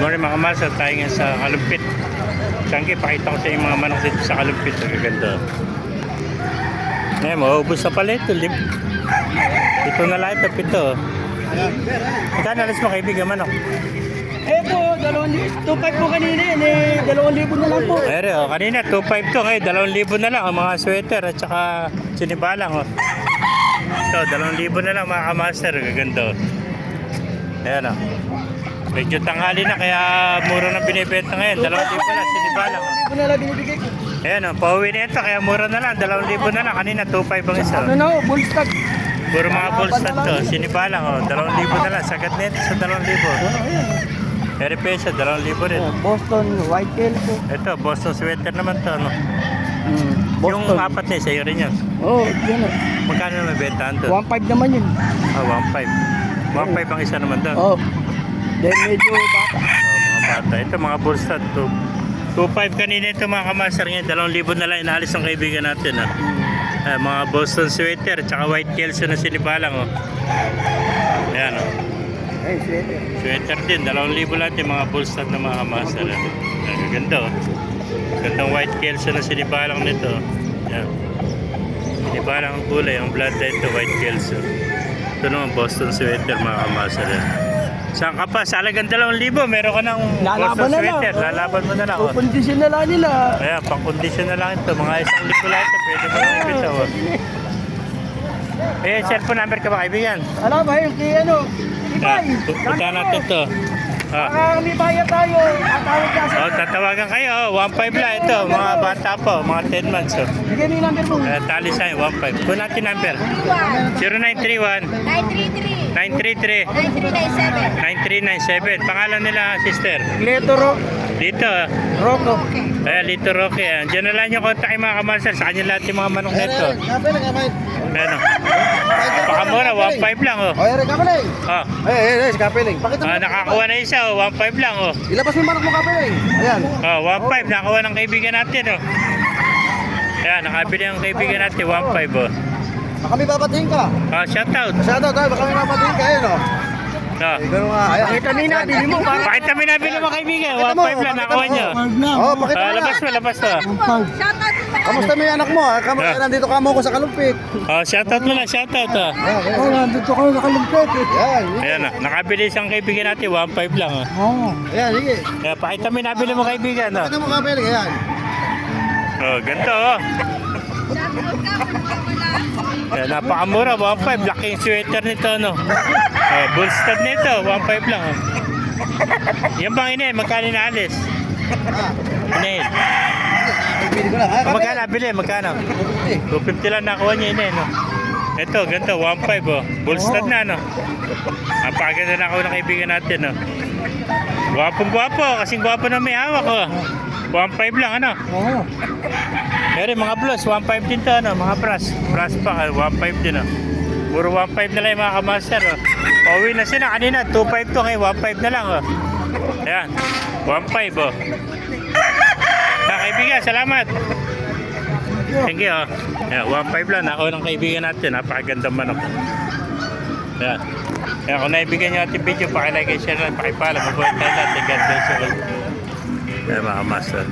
morning mga master, tayo ngayon sa Kalumpit. Sangki, pakita ko sa inyo mga manok dito sa Kalumpit. Ang gaganda. Ngayon, maubos na pala ito. Ito na lang ito, pito. Magkano alas mo kaibigan manok? Eto, 2.5 po kanina yan eh, 2,000 na lang po. Pero kanina 2.5 to, ngayon 2,000 na lang ang mga sweater at saka sinibalang. Oh. Ito, 2,000 na lang mga kamaster. Gaganda. Ayan o. Medyo tanghali na kaya mura na binibenta ngayon. 2,000 na sinibalang. 2,000 na lang binibigay ko. Ayan o, pauwi na ito kaya mura na lang. 2,000 na lang. Kanina 2.5 ang isa. Ano na o, bullstag. Puro mga bolstad to. Sinibalang o. 2,000 na lang. Sagat na ito sa 2,000. Pero peso, 2,000 rin. Boston, white tail po. Ito, Boston sweater naman to. Ano? Yung Boston. apat na sa'yo rin yan. Oo, yan o. Magkano naman bentahan to? 1.5 naman yun. Ah, 1.5. 1.5 ang isa naman doon. Oo. Then medyo bata. Mga bata. Ito mga bolstad. 2.5 kanina ito mga kamaster ngayon. 2,000 na lang inaalis ng kaibigan natin. Mga Boston sweater tsaka white Kelso na sinibalang. Oh. Ayan o. Ay, sweater. Sweater din. 2,000 lahat yung mga bolstad na mga kamaster. Ganda oh. Gandang white Kelso na sinibalang nito. Ayan. Sinibalang ang kulay. Ang bloodline to white Kelso. Ito naman Boston sweater mga kamaster. Saan ka pa? Sa alagang 2,000, meron ka ng Boston sweater. Lalaban mo na lang. Kukondisyon na lang nila. Kaya, pang-kondisyon na lang ito. Mga 1,000 lang ito. Pwede mo lang ibitaw. Cellphone number ka ba, kaibigan? Alam ba yun, kaya ano? Ibay! Punta natin ito. May bayad tayo. Tatawag ka sa... Tatawagan kayo. 1.5 lang ito. Mga bata po. Mga 10 months. Bigyan mo yung number mo. Tali sa'yo, 1.5. Kung natin number. 0931 933 9397. Pangalan nila, sister. Leto Dito. Rocco. Lito Roque. Diyan na lang yung kontak yung mga kamasal. Sa kanya lahat yung mga manok nito. Ano? Pakamura, 1.5 lang. Oh. Oy, Kapeling. Kapeling. Nakakuha na isa. 1.5 lang. Oh. Ilabas mo yung manok mo, Kapeling. Ayan. 1.5. Nakakuha ng kaibigan natin. Oh. Ayan, nakabili ang kaibigan natin. 1.5. Oh. Baka may babatiin ka. Shoutout. Shoutout tayo, baka may babatiin ka. Ayan o. Ganun nga. Ayan. Pakita mo yung nabili mo. Pakita mo yung nabili mo kaibigan. 1.5 lang nakuha nyo. Oo, pakita mo Labas mo, labas to. Kamusta mo yung anak mo? Nandito ka mo ko sa Kalumpit. Shoutout mo na, shoutout. Oo, nandito ka sa Kalumpit. Ayan. Ayan, nakabili isang kaibigan natin. 1.5 lang. Oo. Ayan, sige. Kaya pakita mo yung nabili mo kaibigan. Pakita mo, Kapeling. Ayan. Ganito. Napakamura, 1.5. Laking sweater nito, no? Bullstad nito, 1.5 lang. Yan bang ina, magkano inaalis? Inahin. Bili ko lang. Magkano nabili, magkano? 250 lang nakuha niya ina, no? Ito, ganito, 1.5, oh. Bullstad na, no? Napakaganda na ako ng kaibigan natin, no? Gwapong-gwapo, kasing gwapo na may hawak, oh. 1.5 lang, ano? Oo. Meron mga plus, 1.5 din to, ano? Mga brass pa, 1.5 din, oh. Puro 1.5 na lang yung mga kamaster, oh. Pauwi na sila kanina, 2.5 to, ngayon 1.5 na lang, oh. Ayan, 1.5, oh. Kaibigan, salamat. Thank you, oh. Ayan, 1.5 lang, ako ng kaibigan natin, napakagandang manok. Ayan. Kaya kung naibigyan nyo ating video, pakilike, share na, pakipala, mabuhay tayo lahat. God bless you all. Ayan mga kamaster.